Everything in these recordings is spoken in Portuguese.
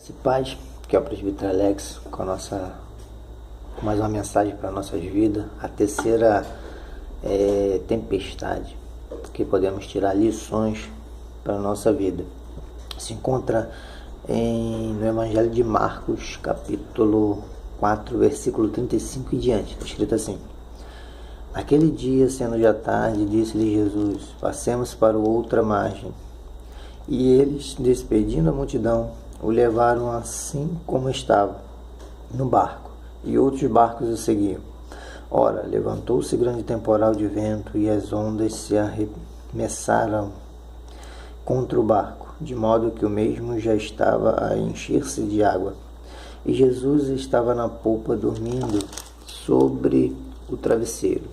Graça e paz, que é o presbítero Alex, com mais uma mensagem para nossas vidas. A terceira tempestade, que podemos tirar lições para a nossa vida. Se encontra no Evangelho de Marcos, capítulo 4, versículo 35 e diante. Está escrito assim: Naquele dia, sendo já tarde, disse-lhe Jesus: Passemos para outra margem. E eles, despedindo a multidão, o levaram assim como estava, no barco, e outros barcos o seguiam. Ora, levantou-se grande temporal de vento, e as ondas se arremessaram contra o barco, de modo que o mesmo já estava a encher-se de água. E Jesus estava na popa, dormindo sobre o travesseiro.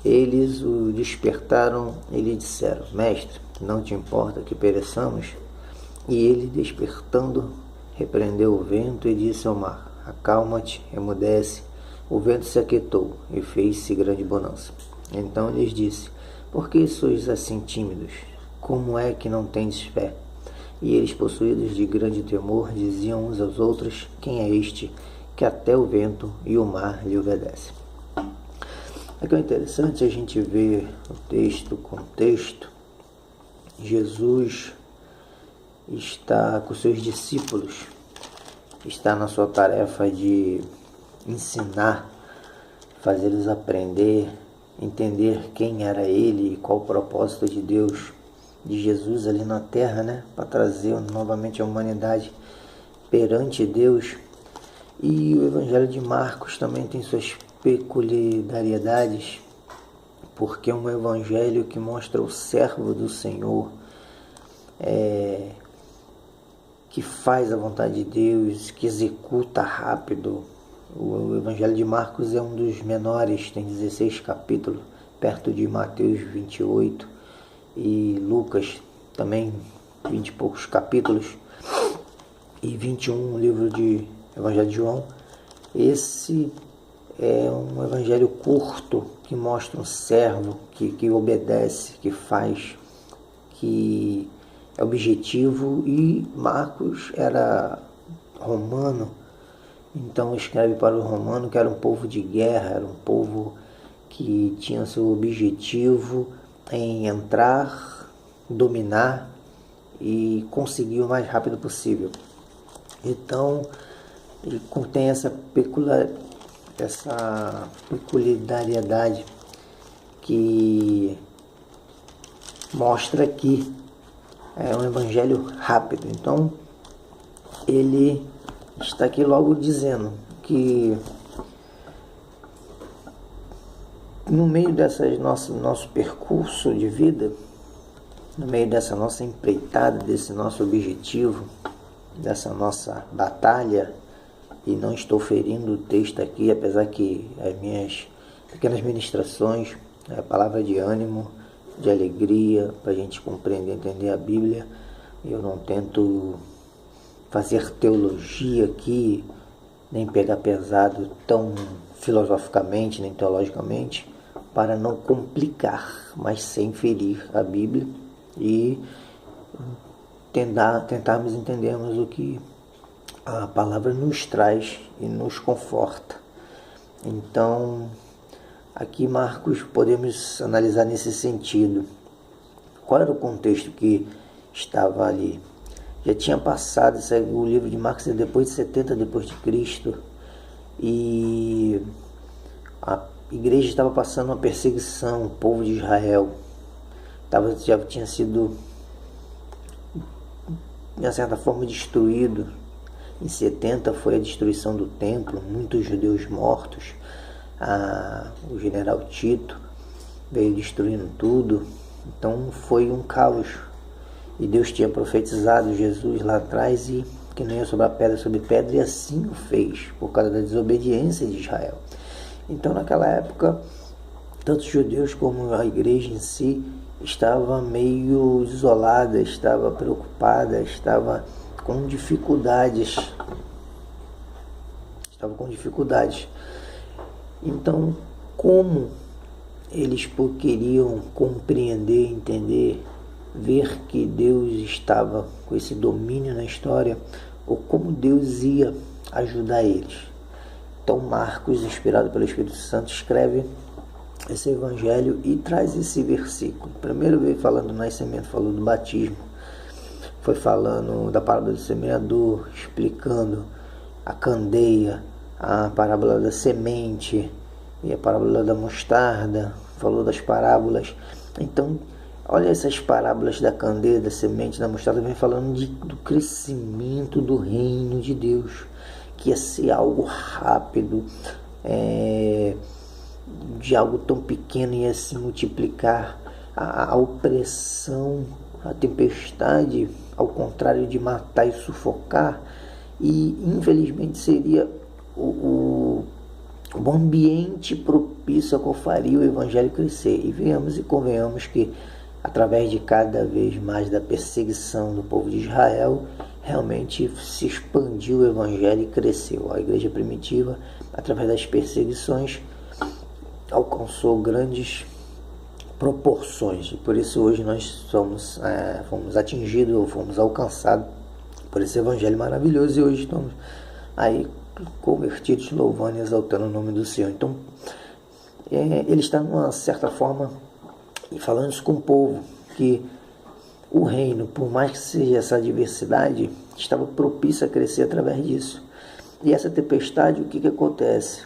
Eles o despertaram e lhe disseram: Mestre, não te importa que pereçamos? E ele, despertando, repreendeu o vento e disse ao mar: Acalma-te, emudece. O vento se aquietou e fez-se grande bonança. Então lhes disse: Por que sois assim tímidos? Como é que não tendes fé? E eles, possuídos de grande temor, diziam uns aos outros: Quem é este que até o vento e o mar lhe obedecem? Aqui é interessante a gente ver o contexto. Jesus está com seus discípulos, está na sua tarefa de ensinar, fazê-los aprender, entender quem era ele e qual o propósito de Deus, de Jesus ali na terra, para trazer novamente a humanidade perante Deus. E o Evangelho de Marcos também tem suas peculiaridades, porque é um evangelho que mostra o servo do Senhor, que faz a vontade de Deus, que executa rápido. O Evangelho de Marcos é um dos menores, tem 16 capítulos, perto de Mateus 28, e Lucas também 20 e poucos capítulos, e 21 o livro de Evangelho de João. Esse é um evangelho curto que mostra um servo que obedece, que faz, que é objetivo. E Marcos era romano, então escreve para o romano, que era um povo de guerra, era um povo que tinha seu objetivo em entrar, dominar e conseguir o mais rápido possível. Então ele contém essa peculiaridade que mostra que é um evangelho rápido. Então ele está aqui logo dizendo que no meio nosso percurso de vida, no meio dessa nossa empreitada, desse nosso objetivo, dessa nossa batalha, e não estou ferindo o texto aqui, apesar que as minhas pequenas ministrações, a palavra de ânimo, de alegria, para a gente compreender, entender a Bíblia. Eu não tento fazer teologia aqui, nem pegar pesado tão filosoficamente, nem teologicamente, para não complicar, mas sem ferir a Bíblia e tentarmos entendermos o que a palavra nos traz e nos conforta. Então, aqui Marcos podemos analisar nesse sentido. Qual era o contexto que estava ali? Já tinha passado, o livro de Marcos é depois de 70 depois de Cristo, e a igreja estava passando uma perseguição, o povo de Israel já tinha sido, de certa forma, destruído. Em 70 foi a destruição do templo, muitos judeus mortos. O general Tito veio destruindo tudo. Então foi um caos. E Deus tinha profetizado Jesus lá atrás, e que não ia sobrar pedra sobre pedra, e assim o fez, por causa da desobediência de Israel. Então naquela época, tanto os judeus como a igreja em si estava meio isolada, estava preocupada, estava com dificuldades. Então, como eles queriam compreender, entender, ver que Deus estava com esse domínio na história, ou como Deus ia ajudar eles. Então Marcos, inspirado pelo Espírito Santo, escreve esse evangelho e traz esse versículo. Primeiro veio falando do nascimento, falou do batismo, foi falando da parábola do semeador, explicando a candeia, a parábola da semente e a parábola da mostarda, falou das parábolas. Então, olha essas parábolas da candeia, da semente, da mostarda, vem falando do crescimento do reino de Deus, que ia ser algo rápido, de algo tão pequeno ia se multiplicar. A opressão, a tempestade, ao contrário de matar e sufocar, e infelizmente seria o ambiente propício a qual faria o evangelho crescer. E venhamos e convenhamos que através de cada vez mais da perseguição do povo de Israel, realmente se expandiu o evangelho e cresceu. A igreja primitiva, através das perseguições, alcançou grandes proporções, e por isso hoje nós fomos atingidos ou fomos alcançados por esse evangelho maravilhoso, e hoje estamos aí convertidos, louvando e exaltando o nome do Senhor. Então ele está, numa certa forma, falando isso com o povo, que o reino, por mais que seja essa diversidade, estava propício a crescer através disso. E essa tempestade, o que acontece?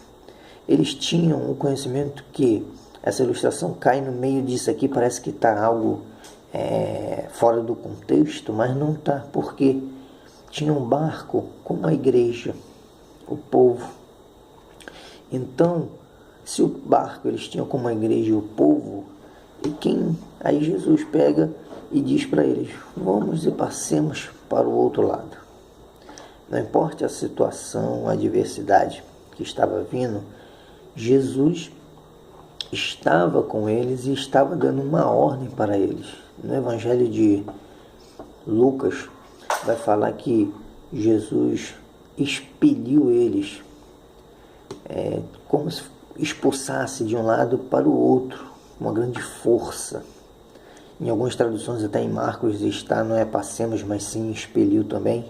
Eles tinham o conhecimento que essa ilustração cai no meio disso aqui, parece que está algo fora do contexto, mas não está, porque tinha um barco como a igreja, o povo. Então, se o barco eles tinham como a igreja o povo, aí Jesus pega e diz para eles: vamos e passemos para o outro lado. Não importa a situação, a adversidade que estava vindo, Jesus estava com eles e estava dando uma ordem para eles. No Evangelho de Lucas vai falar que Jesus expeliu eles, como se expulsasse de um lado para o outro, uma grande força. Em algumas traduções, até em Marcos, está, não é passemos, mas sim expeliu também.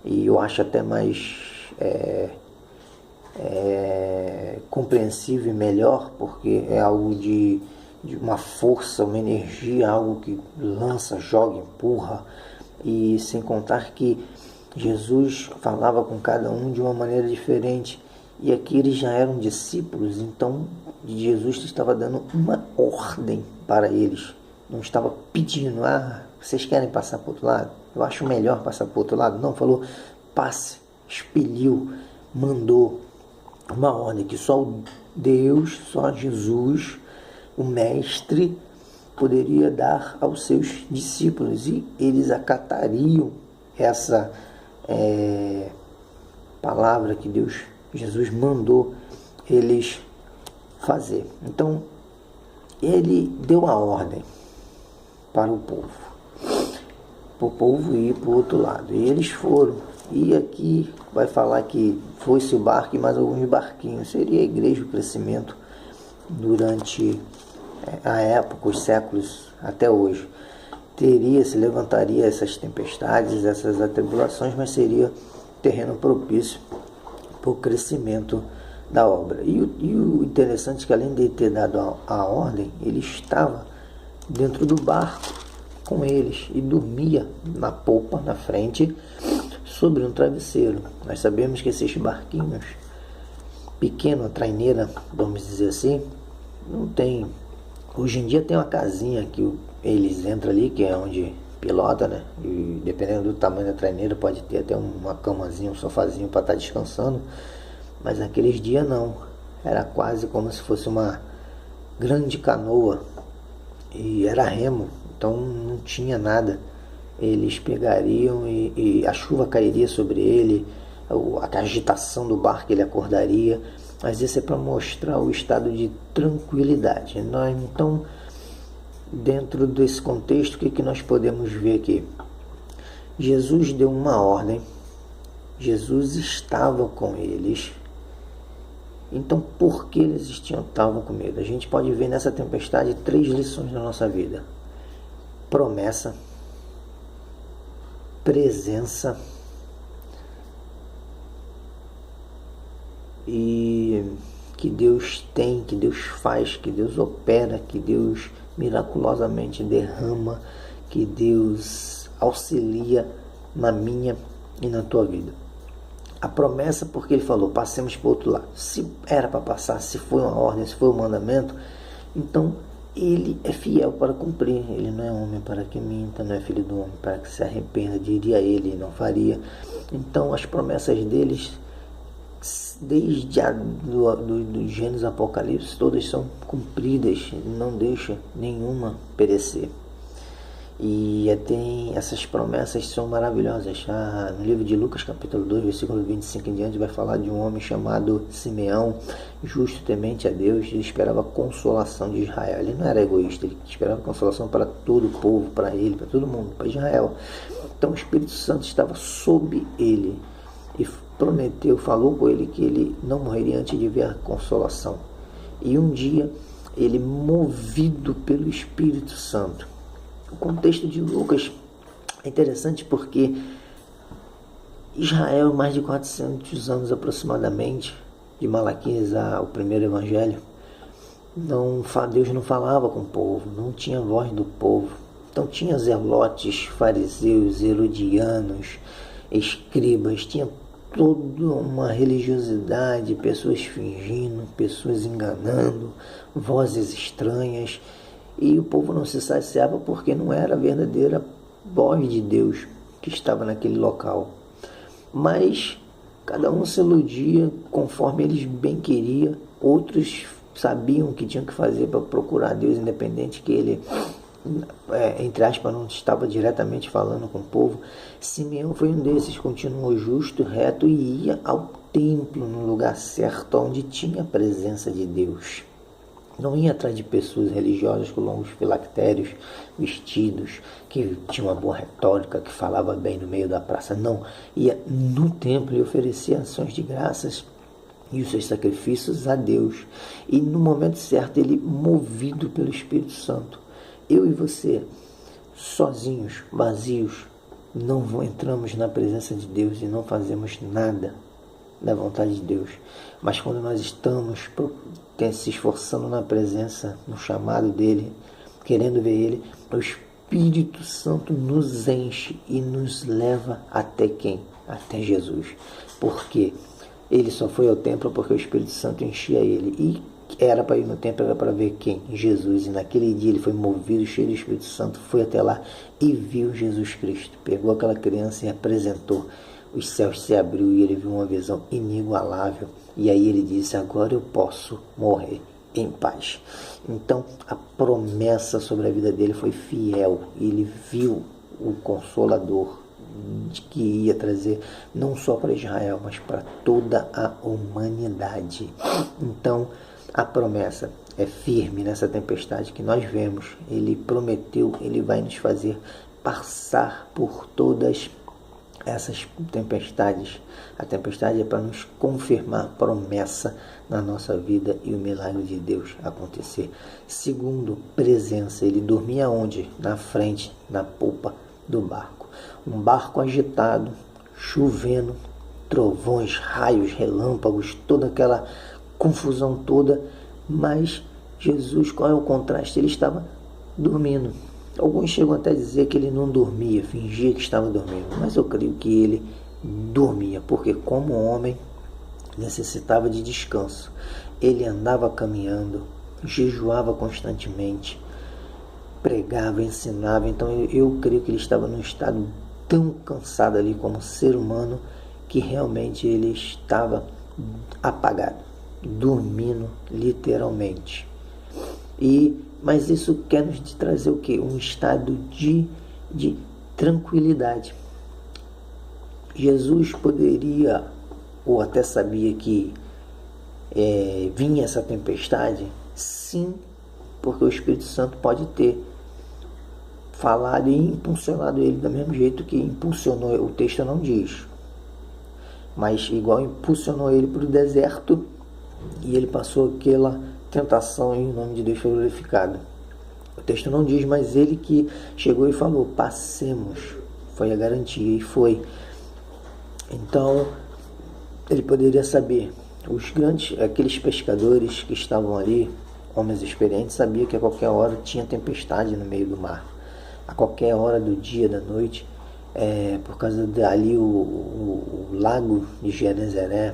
E eu acho até mais compreensível e melhor, porque é algo de uma força, uma energia, algo que lança, joga, empurra. E sem contar que Jesus falava com cada um de uma maneira diferente, e aqui eles já eram discípulos, então Jesus estava dando uma ordem para eles, não estava pedindo: vocês querem passar para o outro lado? Eu acho melhor passar para o outro lado. Não, falou: passe, expeliu, mandou uma ordem que só Deus, só Jesus, o Mestre, poderia dar aos seus discípulos, e eles acatariam essa palavra que Jesus mandou eles fazer. Então, ele deu a ordem para o povo ir para o outro lado, e eles foram. E aqui vai falar que foi-se o barco e mais alguns barquinhos. Seria a igreja, o crescimento durante a época, os séculos até hoje. Se levantaria essas tempestades, essas atribulações, mas seria terreno propício para o crescimento da obra. E o interessante é que, além de ter dado a ordem, ele estava dentro do barco com eles e dormia na polpa, na frente, sobre um travesseiro. Nós sabemos que esses barquinhos pequenos, a traineira, vamos dizer assim, não tem. Hoje em dia tem uma casinha que eles entram ali, que é onde pilota, né? E dependendo do tamanho da traineira, pode ter até uma camazinha, um sofazinho para estar descansando. Mas naqueles dias não. Era quase como se fosse uma grande canoa. E era remo, então não tinha nada. Eles pegariam e a chuva cairia sobre ele, a agitação do barco, ele acordaria. Mas isso é para mostrar o estado de tranquilidade. Então, dentro desse contexto, o que nós podemos ver aqui? Jesus deu uma ordem, Jesus estava com eles. Então, por que eles estavam com medo? A gente pode ver nessa tempestade 3 lições na nossa vida: promessa, presença e que Deus tem, que Deus faz, que Deus opera, que Deus miraculosamente derrama, que Deus auxilia na minha e na tua vida. A promessa, porque ele falou, passemos para o outro lado. Se era para passar, se foi uma ordem, se foi um mandamento, então ele é fiel para cumprir. Ele não é homem para que minta, não é filho do homem para que se arrependa, diria ele e não faria. Então as promessas deles, desde do Gênesis ao Apocalipse, todas são cumpridas, não deixa nenhuma perecer. E essas promessas são maravilhosas. No livro de Lucas, capítulo 2, versículo 25 em diante, vai falar de um homem chamado Simeão, justo, temente a Deus. Ele esperava a consolação de Israel. Ele não era egoísta, ele esperava consolação para todo o povo, para ele, para todo mundo, para Israel. Então o Espírito Santo estava sob ele e prometeu, falou com ele que ele não morreria antes de ver a consolação. E um dia, ele, movido pelo Espírito Santo, o contexto de Lucas é interessante porque Israel, mais de 400 anos aproximadamente, de Malaquias ao primeiro evangelho, Deus não falava com o povo, não tinha voz do povo. Então tinha zelotes, fariseus, herodianos, escribas, tinha toda uma religiosidade, pessoas fingindo, pessoas enganando, vozes estranhas. E o povo não se saciava porque não era a verdadeira voz de Deus que estava naquele local. Mas cada um se iludia conforme eles bem queriam. Outros sabiam o que tinham que fazer para procurar Deus, independente que ele, entre aspas, não estava diretamente falando com o povo. Simeão foi um desses, continuou justo, reto e ia ao templo, no lugar certo, onde tinha a presença de Deus. Não ia atrás de pessoas religiosas com longos filactérios, vestidos, que tinham uma boa retórica, que falava bem no meio da praça. Não, ia no templo e oferecia ações de graças e os seus sacrifícios a Deus. E no momento certo, ele, movido pelo Espírito Santo. Eu e você, sozinhos, vazios, não entramos na presença de Deus e não fazemos nada da vontade de Deus. Mas quando nós estamos se esforçando na presença, no chamado dele, querendo ver ele, o Espírito Santo nos enche e nos leva até quem? Até Jesus. Porque ele só foi ao templo porque o Espírito Santo enchia ele. E era para ir no templo, era para ver quem? Jesus. E naquele dia ele foi movido, cheio do Espírito Santo, foi até lá e viu Jesus Cristo. Pegou aquela criança e apresentou. Os céus se abriu e ele viu uma visão inigualável. E aí ele disse, agora eu posso morrer em paz. Então a promessa sobre a vida dele foi fiel. Ele viu o Consolador que ia trazer não só para Israel, mas para toda a humanidade. Então a promessa é firme nessa tempestade que nós vemos. Ele prometeu, ele vai nos fazer passar por todas essas tempestades. A tempestade é para nos confirmar a promessa na nossa vida e o milagre de Deus acontecer. Segundo, presença. Ele dormia onde? Na frente, na polpa do barco. Um barco agitado, chovendo, trovões, raios, relâmpagos, toda aquela confusão toda. Mas Jesus, qual é o contraste? Ele estava dormindo. Alguns chegam até a dizer que ele não dormia, fingia que estava dormindo, mas eu creio que ele dormia, porque como homem necessitava de descanso. Ele andava caminhando, jejuava constantemente, pregava, ensinava. Então eu creio que ele estava num estado tão cansado ali como ser humano, que realmente ele estava apagado, dormindo literalmente. Mas isso quer nos trazer o quê? Um estado de tranquilidade. Jesus poderia, ou até sabia que vinha essa tempestade? Sim, porque o Espírito Santo pode ter falado e impulsionado ele do mesmo jeito que impulsionou. O texto não diz, mas igual impulsionou ele para o deserto e ele passou aquela tentação e o nome de Deus foi glorificado. O texto não diz, mas ele que chegou e falou, passemos, foi a garantia e foi. Então ele poderia saber, Aqueles pescadores que estavam ali, homens experientes, sabiam que a qualquer hora tinha tempestade no meio do mar. A qualquer hora do dia, da noite, por causa dali o lago de Genezaré,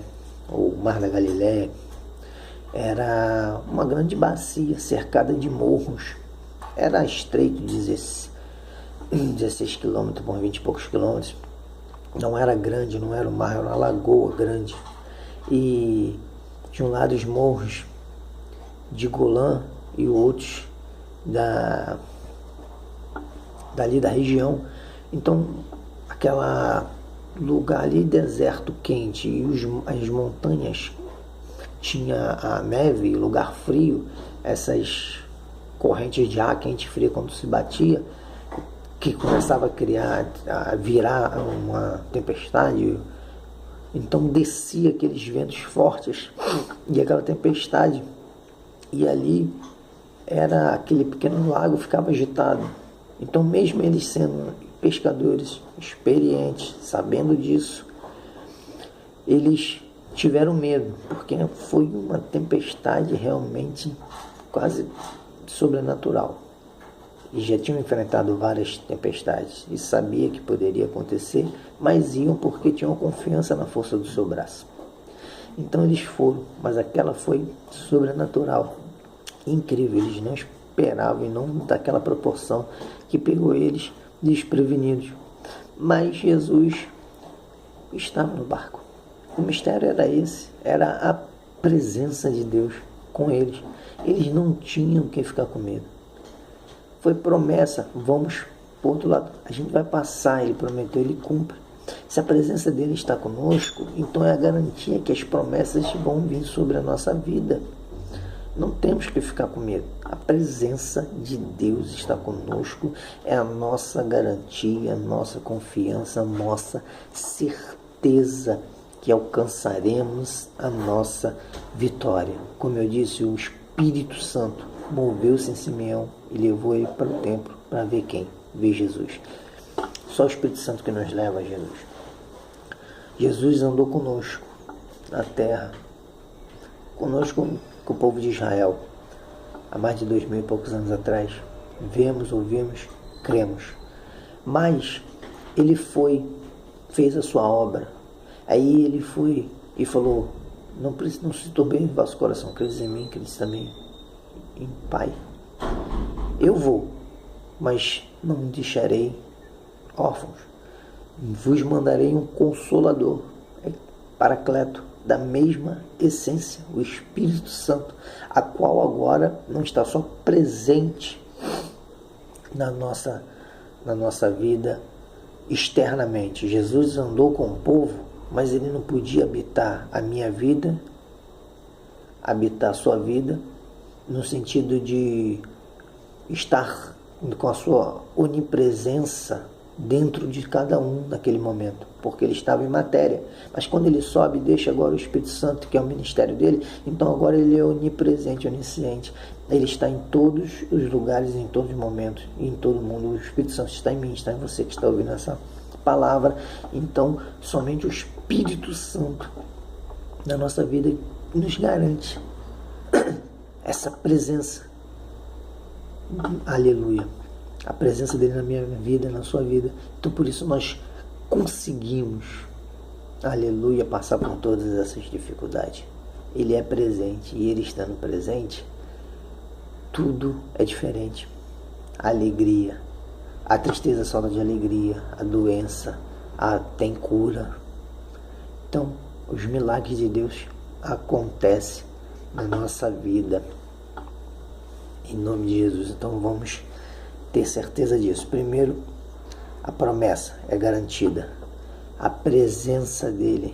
o mar da Galileia, era uma grande bacia cercada de morros. Era estreito, 16 quilômetros por 20 e poucos quilômetros. Não era grande, não era um mar, era uma lagoa grande. E de um lado os morros de Golã e outros dali da região. Então, aquela lugar ali, deserto quente, e as montanhas tinha a neve, lugar frio, essas correntes de ar quente e fria quando se batia, que começava a virar uma tempestade. Então descia aqueles ventos fortes e aquela tempestade, e ali era aquele pequeno lago, ficava agitado. Então, mesmo eles sendo pescadores experientes, sabendo disso, eles tiveram medo, porque foi uma tempestade realmente quase sobrenatural. E já tinham enfrentado várias tempestades e sabia que poderia acontecer, mas iam porque tinham confiança na força do seu braço. Então eles foram, mas aquela foi sobrenatural, incrível. Eles não esperavam, e não daquela proporção, que pegou eles desprevenidos. Mas Jesus estava no barco. O mistério era esse, era a presença de Deus com eles. Eles não tinham que ficar com medo. Foi promessa, vamos para o outro lado, a gente vai passar, ele prometeu, ele cumpre. Se a presença dele está conosco, então é a garantia que as promessas vão vir sobre a nossa vida. Não temos que ficar com medo. A presença de Deus está conosco, é a nossa garantia, a nossa confiança, a nossa certeza que alcançaremos a nossa vitória. Como eu disse, o Espírito Santo moveu-se em Simeão e levou ele para o templo para ver quem? Ver Jesus. Só o Espírito Santo que nos leva a Jesus. Jesus andou conosco na terra, conosco, com o povo de Israel, há mais de 2000 e poucos anos atrás. Vemos, ouvimos, cremos. Mas ele fez a sua obra. Aí ele foi e falou: não se turbe o vosso coração, credes em mim, credes também em Pai. Eu vou, mas não deixarei órfãos. Vos mandarei um Consolador, Paracleto, da mesma essência, o Espírito Santo, a qual agora não está só presente na nossa vida externamente. Jesus andou com o povo, mas ele não podia habitar a minha vida, habitar a sua vida, no sentido de estar com a sua onipresença dentro de cada um naquele momento, porque ele estava em matéria. Mas quando ele sobe e deixa agora o Espírito Santo, que é o ministério dele, então agora ele é onipresente, onisciente. Ele está em todos os lugares, em todos os momentos, e em todo mundo. O Espírito Santo está em mim, está em você que está ouvindo essa palavra. Então, somente o Espírito Santo na nossa vida nos garante essa presença. Aleluia. A presença dele na minha vida, na sua vida. Então, por isso nós conseguimos, aleluia, passar por todas essas dificuldades. Ele é presente, e ele estando presente, tudo é diferente. A alegria, a tristeza só de alegria, a doença, tem cura. Então, os milagres de Deus acontecem na nossa vida, em nome de Jesus. Então vamos ter certeza disso. Primeiro, a promessa é garantida. A presença dele,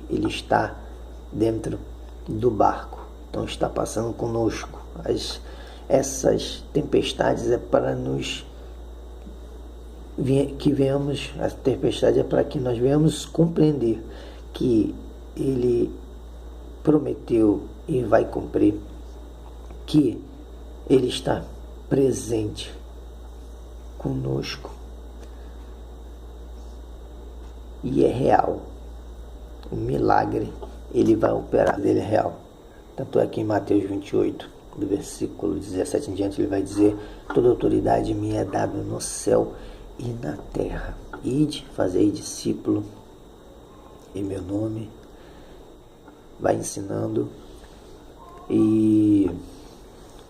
ele está dentro do barco. Então está passando conosco. Essas tempestades é para a tempestade é para que nós venhamos compreender que ele prometeu e vai cumprir, que ele está presente conosco e é real. O milagre, ele vai operar, ele é real. Tanto é que em Mateus 28, do versículo 17 em diante, ele vai dizer: toda autoridade me é dada no céu e na terra. Ide, fazei discípulo em meu nome, vai ensinando, e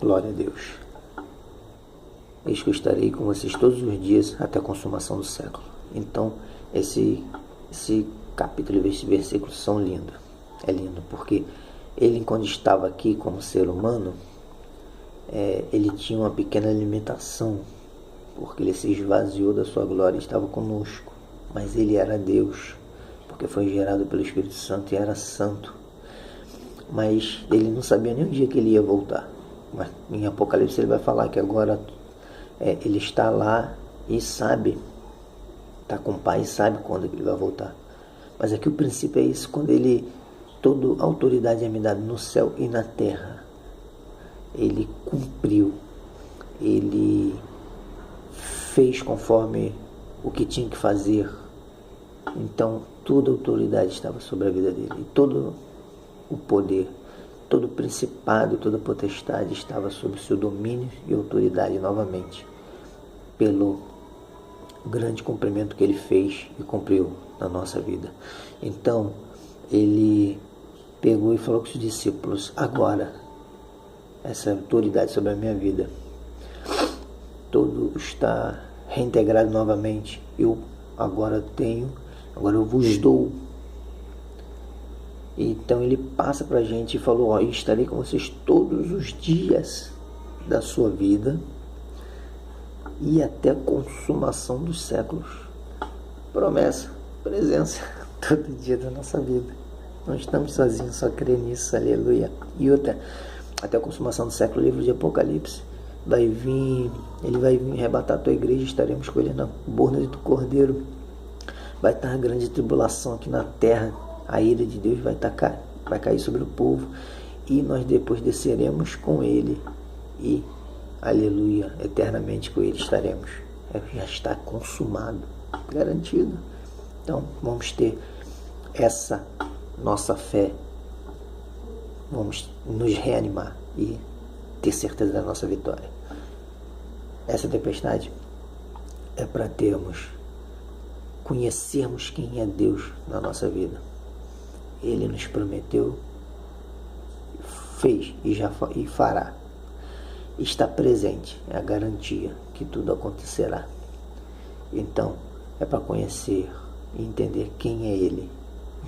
glória a Deus. Eis que eu estarei com vocês todos os dias até a consumação do século. Então, esse capítulo e esse versículo são lindos. É lindo porque ele, quando estava aqui como ser humano, ele tinha uma pequena limitação, porque ele se esvaziou da sua glória e estava conosco. Mas ele era Deus, porque foi gerado pelo Espírito Santo e era santo. Mas ele não sabia nem o dia que ele ia voltar. Mas em Apocalipse ele vai falar que agora ele está lá e sabe, está com o Pai e sabe quando ele vai voltar. Mas aqui o princípio é isso: quando toda autoridade é me dada no céu e na terra. Ele cumpriu, ele fez conforme o que tinha que fazer. Então toda a autoridade estava sobre a vida dele, e todo o poder, todo o principado, toda a potestade estava sob o seu domínio e autoridade novamente, pelo grande cumprimento que ele fez e cumpriu na nossa vida. Então ele pegou e falou com os discípulos: agora essa autoridade sobre a minha vida, tudo está reintegrado novamente. Eu agora eu vos dou. Então ele passa para a gente e falou: eu estarei com vocês todos os dias da sua vida e até a consumação dos séculos. Promessa, presença, todo dia da nossa vida. Não estamos sozinhos, só crer nisso, aleluia. E outra, até a consumação do século, o livro de Apocalipse ele vai vir arrebatar a tua igreja, estaremos com ele na borda do Cordeiro. Vai estar grande tribulação aqui na terra, a ira de Deus vai cair sobre o povo, e nós depois desceremos com ele, e aleluia, eternamente com ele estaremos. Já está consumado, garantido. Então vamos ter essa nossa fé, vamos nos reanimar e ter certeza da nossa vitória. Essa tempestade é para conhecermos quem é Deus na nossa vida. Ele nos prometeu, fez e fará. Está presente, é a garantia que tudo acontecerá. Então é para conhecer e entender quem é Ele,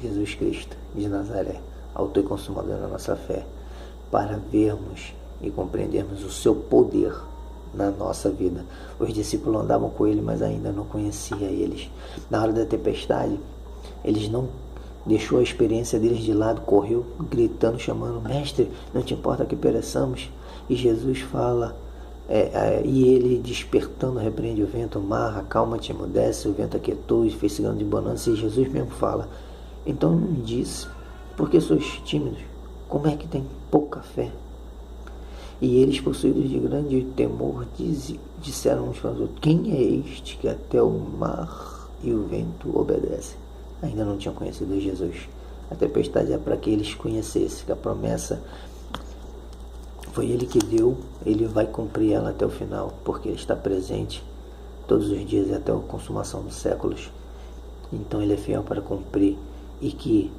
Jesus Cristo de Nazaré, autor e consumador da nossa fé, para vermos e compreendermos o seu poder na nossa vida. Os discípulos andavam com ele, mas ainda não conhecia eles. Na hora da tempestade, eles não deixou a experiência deles de lado, correu gritando, chamando: mestre, não te importa que pereçamos? E Jesus fala, e ele despertando repreende o vento, o mar, acalma-te, emudece, o vento aquietou e fez grande bonança. E Jesus mesmo fala: então me diz, por que sois tímidos? Como é que tem pouca fé? E eles, possuídos de grande temor, disseram uns para os outros: quem é este que até o mar e o vento obedecem? Ainda não tinham conhecido Jesus. A tempestade é para que eles conhecessem que a promessa foi Ele que deu, Ele vai cumprir ela até o final, porque Ele está presente todos os dias e até a consumação dos séculos. Então Ele é fiel para cumprir, e que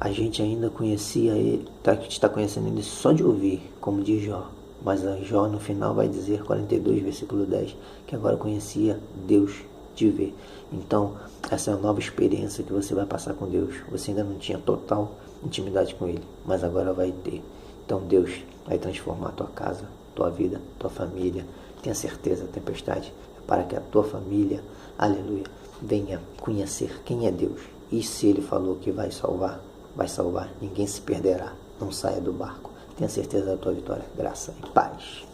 a gente ainda conhecia Ele, está conhecendo Ele só de ouvir, como diz Jó. Mas a Jó no final vai dizer, 42, versículo 10, que agora conhecia Deus de ver. Então, essa é a nova experiência que você vai passar com Deus. Você ainda não tinha total intimidade com Ele, mas agora vai ter. Então Deus vai transformar a tua casa, tua vida, tua família. Tenha certeza, a tempestade é para que a tua família, aleluia, venha conhecer quem é Deus. E se Ele falou que vai salvar, ninguém se perderá. Não saia do barco. Tenha certeza da tua vitória, graça e paz.